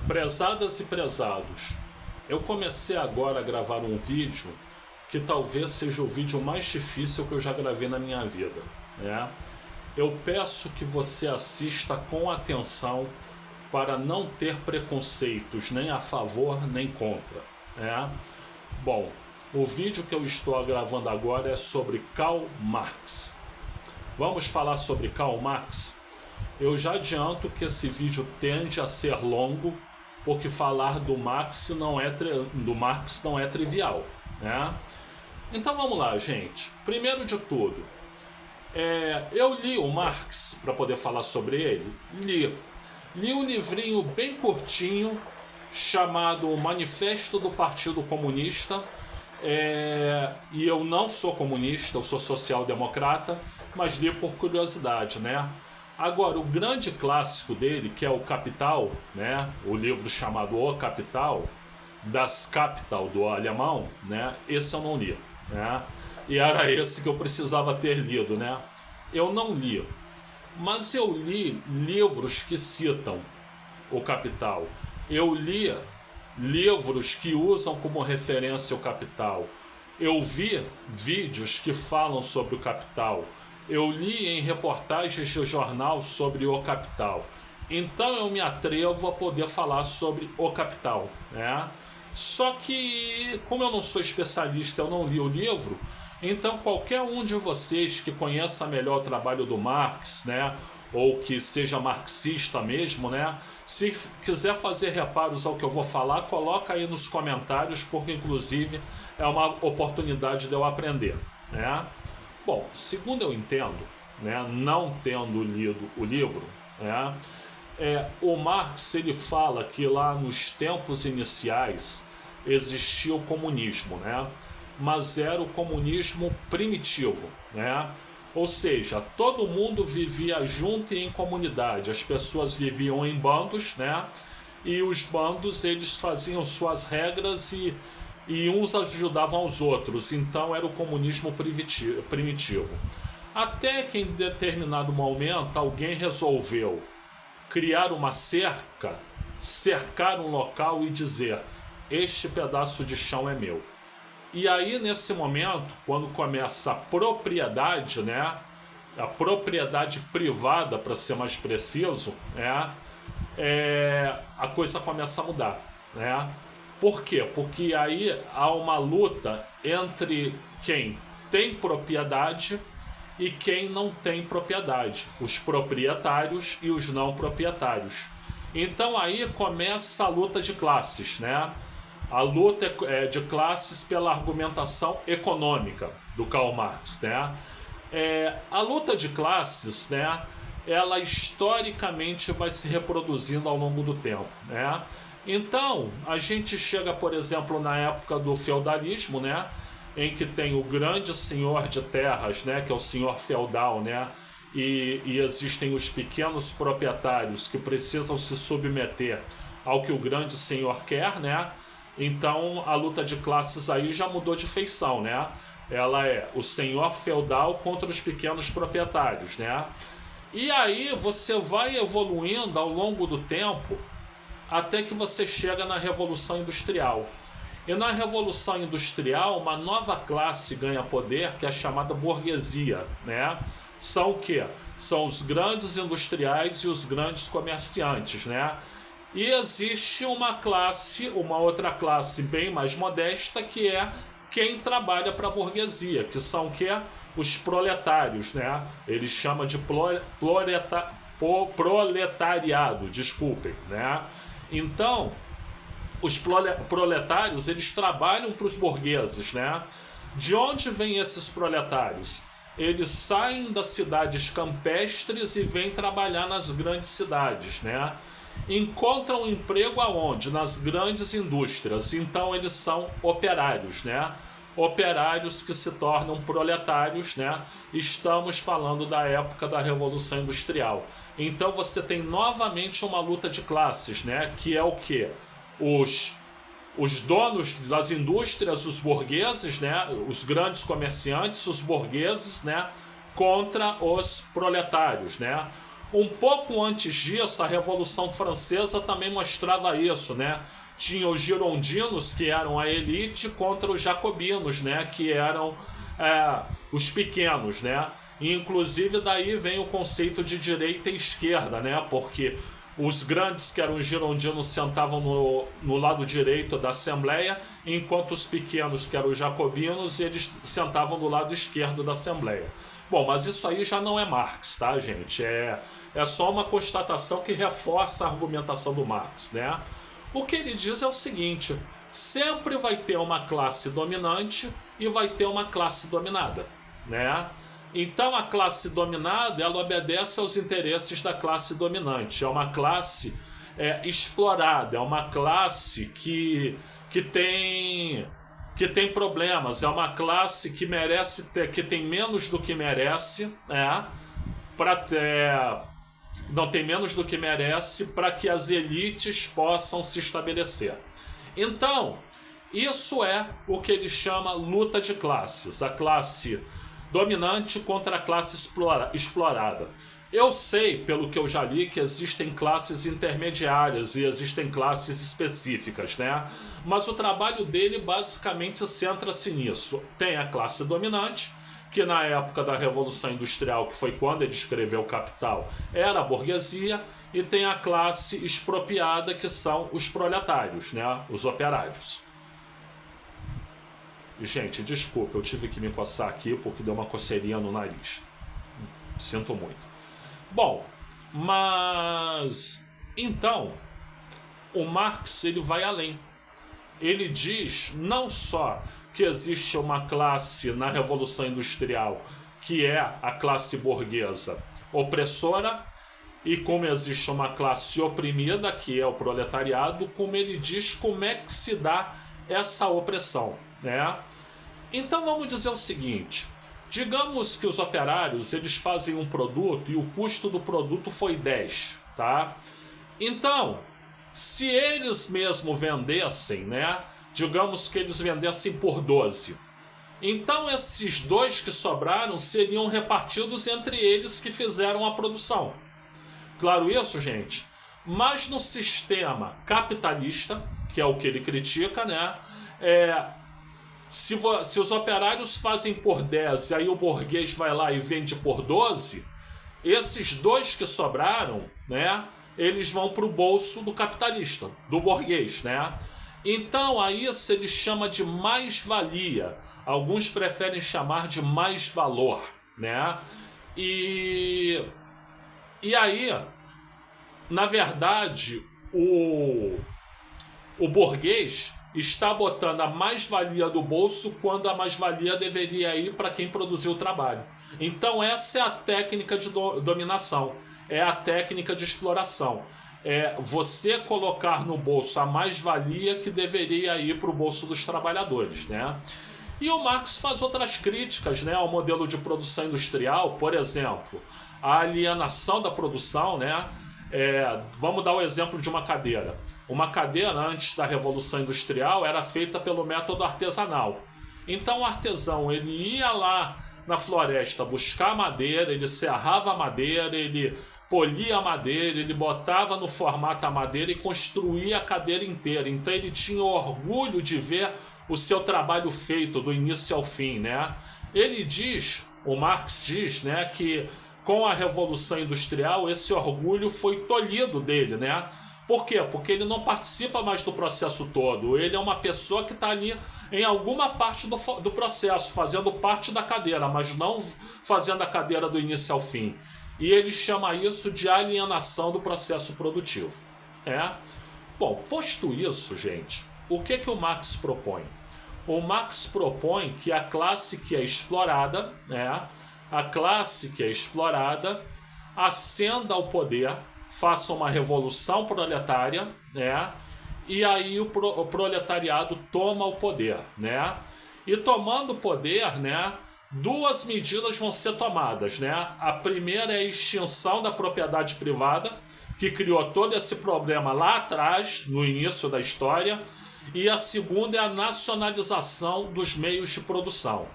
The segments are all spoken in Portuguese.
Prezadas e prezados, eu comecei agora a gravar um vídeo que talvez seja o vídeo mais difícil que eu já gravei na minha vida, né? Eu peço que você assista com atenção para não ter preconceitos nem a favor nem contra, né? Bom, o vídeo que eu estou gravando agora é sobre Karl Marx. Vamos falar sobre Karl Marx? Eu já adianto que esse vídeo tende a ser longo, porque falar do Marx não é trivial, né? Então vamos lá, gente. Primeiro de tudo, eu li o Marx para poder falar sobre ele. Li um livrinho bem curtinho chamado Manifesto do Partido Comunista. E eu não sou comunista, eu sou social-democrata, mas li por curiosidade, né? Agora, o grande clássico dele, que é o Capital, né? O livro chamado O Capital, Das Kapital, do alemão, né? Esse eu não li, né? E era esse que eu precisava ter lido, né? Eu não li, mas eu li livros que citam o Capital. Eu li livros que usam como referência o Capital. Eu vi vídeos que falam sobre o Capital. Eu li em reportagens de jornal sobre o Capital. Então eu me atrevo a poder falar sobre o Capital, né? Só que, como eu não sou especialista, eu não li o livro, então qualquer um de vocês que conheça melhor o trabalho do Marx, né, ou que seja marxista mesmo, né, se quiser fazer reparos ao que eu vou falar, coloca aí nos comentários, porque inclusive é uma oportunidade de eu aprender, né? Bom, segundo eu entendo, né, não tendo lido o livro, né, o Marx ele fala que lá nos tempos iniciais existia o comunismo, né, mas era o comunismo primitivo, né? Ou seja, todo mundo vivia junto e em comunidade, as pessoas viviam em bandos, né? E os bandos eles faziam suas regras e uns ajudavam aos outros, então era o comunismo primitivo. Até que em determinado momento alguém resolveu criar uma cerca, cercar um local e dizer: este pedaço de chão é meu. E aí nesse momento, quando começa a propriedade, né, a propriedade privada, para ser mais preciso, né, a coisa começa a mudar, né? Por quê? Porque aí há uma luta entre quem tem propriedade e quem não tem propriedade, os proprietários e os não proprietários. Então aí começa a luta de classes, né? A luta de classes pela argumentação econômica do Karl Marx, né? A luta de classes, né, ela historicamente vai se reproduzindo ao longo do tempo, né? Então, a gente chega, por exemplo, na época do feudalismo, né, em que tem o grande senhor de terras, né, que é o senhor feudal, né, e existem os pequenos proprietários que precisam se submeter ao que o grande senhor quer, né? Então, a luta de classes aí já mudou de feição, né? Ela é o senhor feudal contra os pequenos proprietários, né? E aí você vai evoluindo ao longo do tempo até que você chega na Revolução Industrial. E na Revolução Industrial, uma nova classe ganha poder, que é a chamada burguesia, né? São o quê? São os grandes industriais e os grandes comerciantes, né? E existe uma outra classe bem mais modesta, que é quem trabalha para a burguesia, que são o quê? Os proletários, né? Eles chamam de proletariado, desculpem, né? Então, os proletários, eles trabalham para os burgueses, né? De onde vêm esses proletários? Eles saem das cidades campestres e vêm trabalhar nas grandes cidades, né? Encontram emprego aonde? Nas grandes indústrias. Então eles são operários, né? Operários que se tornam proletários, né? Estamos falando da época da Revolução Industrial. Então você tem novamente uma luta de classes, né? Que é o quê? Os donos das indústrias, os burgueses, né? Os grandes comerciantes, os burgueses, né? Contra os proletários, né? Um pouco antes disso, a Revolução Francesa também mostrava isso, né? Tinha os girondinos, que eram a elite, contra os jacobinos, né? Que eram os pequenos, né? E, inclusive, daí vem o conceito de direita e esquerda, né? Porque os grandes, que eram os girondinos, sentavam no lado direito da Assembleia, enquanto os pequenos, que eram os jacobinos, eles sentavam do lado esquerdo da Assembleia. Bom, mas isso aí já não é Marx, tá, gente? É só uma constatação que reforça a argumentação do Marx, né? O que ele diz é o seguinte: sempre vai ter uma classe dominante e vai ter uma classe dominada, né? Então a classe dominada, ela obedece aos interesses da classe dominante. É uma classe explorada, é uma classe que tem problemas, é uma classe que merece ter, que tem menos do que merece, não tem menos do que merece para que as elites possam se estabelecer. Então, isso é o que ele chama luta de classes, a classe dominante contra a classe explorada. Eu sei, pelo que eu já li, que existem classes intermediárias e existem classes específicas, né? Mas o trabalho dele basicamente centra-se nisso. Tem a classe dominante, que na época da Revolução Industrial, que foi quando ele escreveu o Capital, era a burguesia, e tem a classe expropriada, que são os proletários, né? Os operários. Gente, desculpa, eu tive que me coçar aqui porque deu uma coceirinha no nariz. Sinto muito. Bom, mas então o Marx, ele vai além. Ele diz não só que existe uma classe na Revolução Industrial, que é a classe burguesa opressora, e como existe uma classe oprimida, que é o proletariado, como ele diz como é que se dá essa opressão, né? Então vamos dizer o seguinte: digamos que os operários, eles fazem um produto e o custo do produto foi 10, tá? Então, se eles mesmo vendessem, né? Digamos que eles vendessem por 12. Então esses 2 que sobraram seriam repartidos entre eles que fizeram a produção. Claro isso, gente? Mas no sistema capitalista, que é o que ele critica, né? Se os operários fazem por 10 e aí o burguês vai lá e vende por 12, esses 2 que sobraram, né, eles vão para o bolso do capitalista, do burguês, né? Então a isso ele chama de mais-valia. Alguns preferem chamar de mais-valor, né? E aí, na verdade, o burguês está botando a mais-valia do bolso quando a mais-valia deveria ir para quem produziu o trabalho. Então essa é a técnica de dominação, é a técnica de exploração. É você colocar no bolso a mais-valia que deveria ir para o bolso dos trabalhadores, né? E o Marx faz outras críticas, né, ao modelo de produção industrial, por exemplo, a alienação da produção, né? Vamos dar o exemplo de uma cadeira. Uma cadeira, antes da Revolução Industrial, era feita pelo método artesanal. Então o artesão, ele ia lá na floresta buscar madeira, ele serrava a madeira, ele polia a madeira, ele botava no formato a madeira e construía a cadeira inteira. Então ele tinha orgulho de ver o seu trabalho feito do início ao fim, né? Ele diz, o Marx diz, né, que com a Revolução Industrial esse orgulho foi tolhido dele, né? Por quê? Porque ele não participa mais do processo todo. Ele é uma pessoa que está ali em alguma parte do processo, fazendo parte da cadeira, mas não fazendo a cadeira do início ao fim. E ele chama isso de alienação do processo produtivo. Bom, posto isso, gente, o que o Marx propõe? O Marx propõe que a classe que é explorada, ascenda ao poder, faça uma revolução proletária, e aí o proletariado toma o poder, né? E tomando o poder, né, 2 medidas vão ser tomadas, né? A primeira é a extinção da propriedade privada, que criou todo esse problema lá atrás, no início da história, e a segunda é a nacionalização dos meios de produção.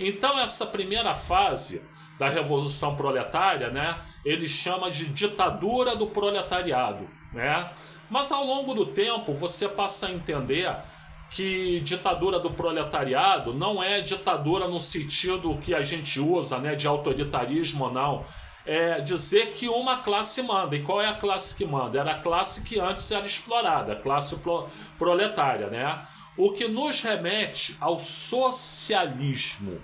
Então essa primeira fase da Revolução Proletária, né, ele chama de ditadura do proletariado, né? Mas ao longo do tempo você passa a entender que ditadura do proletariado não é ditadura no sentido que a gente usa, né, de autoritarismo ou não. É dizer que uma classe manda. E qual é a classe que manda? Era a classe que antes era explorada, a classe proletária, né? O que nos remete ao socialismo.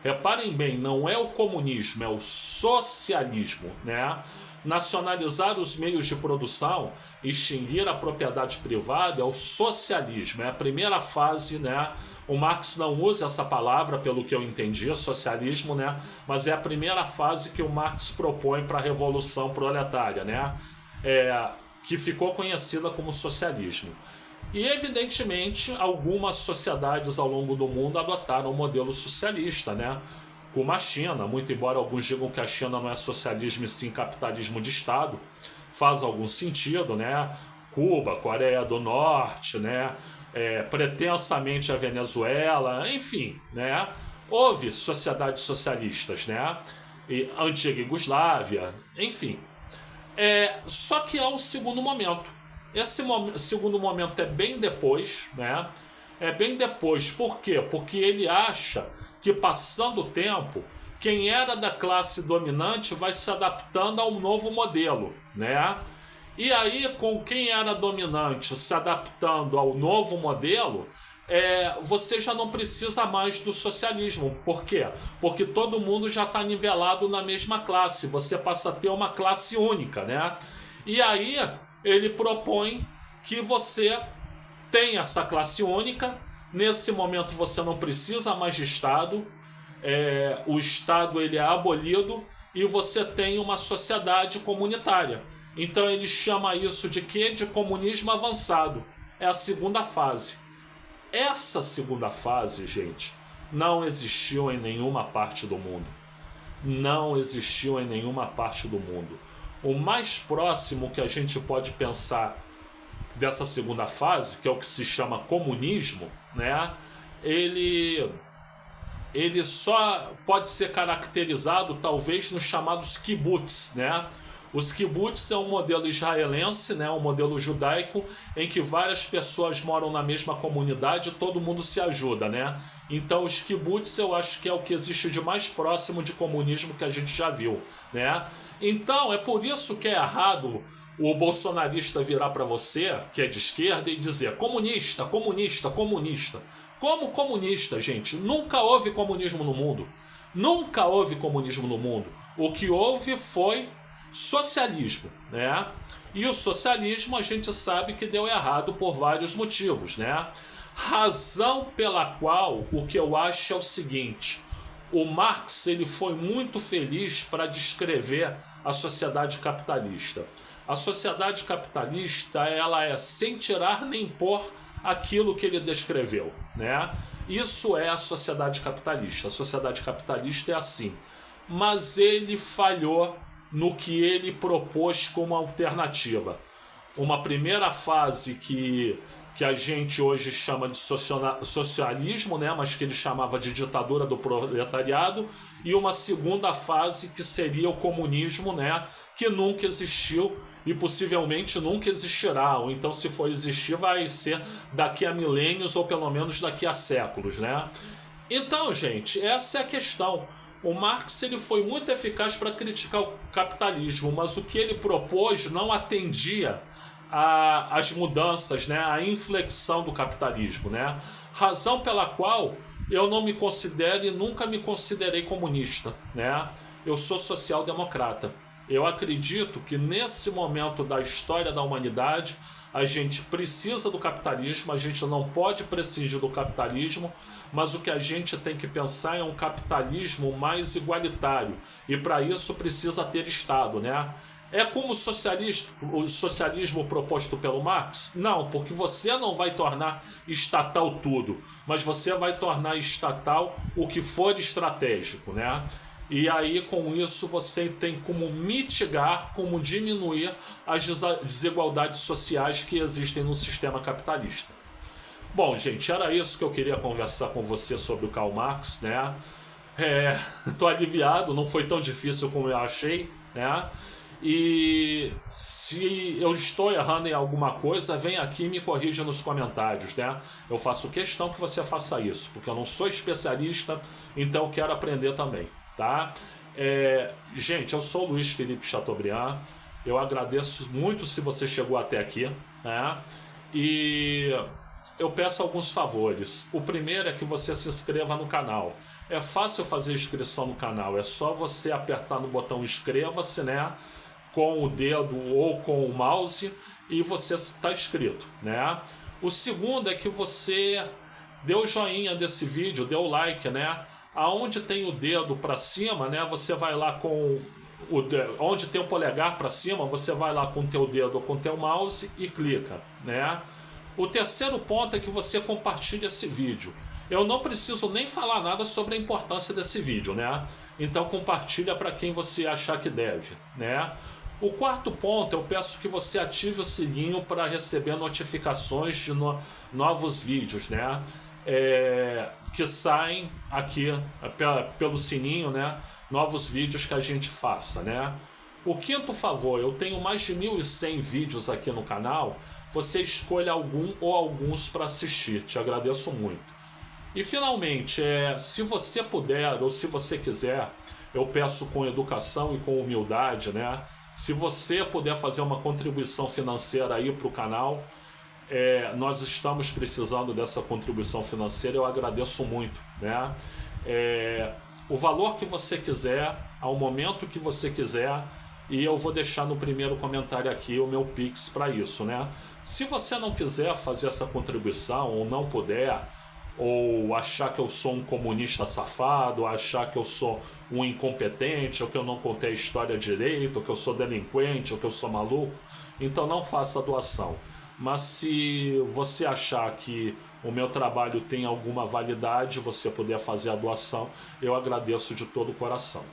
Reparem bem, não é o comunismo, é o socialismo, né? Nacionalizar os meios de produção, extinguir a propriedade privada é o socialismo, é a primeira fase, né? O Marx não usa essa palavra, pelo que eu entendi, socialismo, né? Mas é a primeira fase que o Marx propõe para a Revolução Proletária, né? Que ficou conhecida como socialismo. E, evidentemente, algumas sociedades ao longo do mundo adotaram o modelo socialista, né? Como a China, muito embora alguns digam que a China não é socialismo e sim capitalismo de Estado, faz algum sentido, né? Cuba, Coreia do Norte, né? Pretensamente a Venezuela, enfim, né? Houve sociedades socialistas, né? E a antiga Iugoslávia, enfim. Só que há um segundo momento. Esse segundo momento é bem depois, né? É bem depois. Por quê? Porque ele acha que, passando o tempo, quem era da classe dominante vai se adaptando ao novo modelo, né? E aí, com quem era dominante se adaptando ao novo modelo, você já não precisa mais do socialismo. Por quê? Porque todo mundo já está nivelado na mesma classe. Você passa a ter uma classe única, né? E aí ele propõe que você tenha essa classe única. Nesse momento você não precisa mais de Estado. O Estado ele é abolido e você tem uma sociedade comunitária. Então ele chama isso de quê? De comunismo avançado. É a segunda fase. Essa segunda fase, gente, não existiu em nenhuma parte do mundo. Não existiu em nenhuma parte do mundo. O mais próximo que a gente pode pensar dessa segunda fase, que é o que se chama comunismo, né? Ele só pode ser caracterizado talvez nos chamados kibbutz, né? Os kibbutz é um modelo israelense, né? Um modelo judaico em que várias pessoas moram na mesma comunidade e todo mundo se ajuda, né? Então os kibbutz eu acho que é o que existe de mais próximo de comunismo que a gente já viu, né? Então é por isso que é errado o bolsonarista virar para você, que é de esquerda, e dizer comunista, comunista, comunista. Como comunista, gente? Nunca houve comunismo no mundo. Nunca houve comunismo no mundo. O que houve foi socialismo, né? E o socialismo a gente sabe que deu errado por vários motivos, né? Razão pela qual o que eu acho é o seguinte: o Marx ele foi muito feliz para descrever a sociedade capitalista. A sociedade capitalista ela é sem tirar nem pôr aquilo que ele descreveu, né? Isso é a sociedade capitalista. A sociedade capitalista é assim. Mas ele falhou no que ele propôs como alternativa. Uma primeira fase que a gente hoje chama de socialismo, né? Mas que ele chamava de ditadura do proletariado, e uma segunda fase que seria o comunismo, né? Que nunca existiu e possivelmente nunca existirá, ou então se for existir vai ser daqui a milênios ou pelo menos daqui a séculos, né? Então, gente, essa é a questão. O Marx ele foi muito eficaz para criticar o capitalismo, mas o que ele propôs não atendia às mudanças, né? A inflexão do capitalismo, né? Razão pela qual eu não me considero e nunca me considerei comunista, né? Eu sou social-democrata. Eu acredito que nesse momento da história da humanidade a gente precisa do capitalismo, a gente não pode prescindir do capitalismo, mas o que a gente tem que pensar é um capitalismo mais igualitário, e para isso precisa ter Estado, né? É como o socialismo proposto pelo Marx? Não, porque você não vai tornar estatal tudo, mas você vai tornar estatal o que for estratégico, né? E aí, com isso, você tem como mitigar, como diminuir as desigualdades sociais que existem no sistema capitalista. Bom, gente, era isso que eu queria conversar com você sobre o Karl Marx, né? Tô aliviado, não foi tão difícil como eu achei, né? E se eu estou errando em alguma coisa, vem aqui e me corrija nos comentários, né? Eu faço questão que você faça isso, porque eu não sou especialista, então eu quero aprender também, tá? Gente, eu sou o Luiz Felipe Chateaubriand, eu agradeço muito se você chegou até aqui, né? E eu peço alguns favores. O primeiro é que você se inscreva no canal. É fácil fazer inscrição no canal, é só você apertar no botão inscreva-se, né? Com o dedo ou com o mouse e você está inscrito, né? O segundo é que você dê o joinha desse vídeo, dê o like, né? Aonde tem o dedo para cima, né? Você vai lá com onde tem o polegar para cima, você vai lá com o teu dedo ou com o teu mouse e clica, né? O terceiro ponto é que você compartilhe esse vídeo. Eu não preciso nem falar nada sobre a importância desse vídeo, né? Então compartilha para quem você achar que deve, né? O quarto ponto, eu peço que você ative o sininho para receber notificações de novos vídeos, né? Que saem aqui pelo sininho, né? Novos vídeos que a gente faça, né? O quinto favor, eu tenho mais de 1.100 vídeos aqui no canal. Você escolha algum ou alguns para assistir. Te agradeço muito. E finalmente, se você puder ou se você quiser, eu peço com educação e com humildade, né? Se você puder fazer uma contribuição financeira aí para o canal, nós estamos precisando dessa contribuição financeira, eu agradeço muito, né? O valor que você quiser, ao momento que você quiser, e eu vou deixar no primeiro comentário aqui o meu Pix para isso, né? Se você não quiser fazer essa contribuição ou não puder, ou achar que eu sou um comunista safado, ou achar que eu sou um incompetente, ou que eu não contei a história direito, ou que eu sou delinquente, ou que eu sou maluco, então não faça a doação. Mas se você achar que o meu trabalho tem alguma validade, você puder fazer a doação, eu agradeço de todo o coração.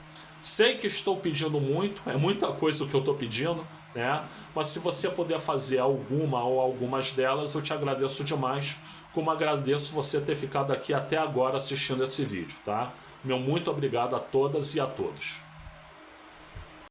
Sei que estou pedindo muito, é muita coisa o que eu estou pedindo, né? Mas se você puder fazer alguma ou algumas delas, eu te agradeço demais, como agradeço você ter ficado aqui até agora assistindo esse vídeo, tá? Meu muito obrigado a todas e a todos.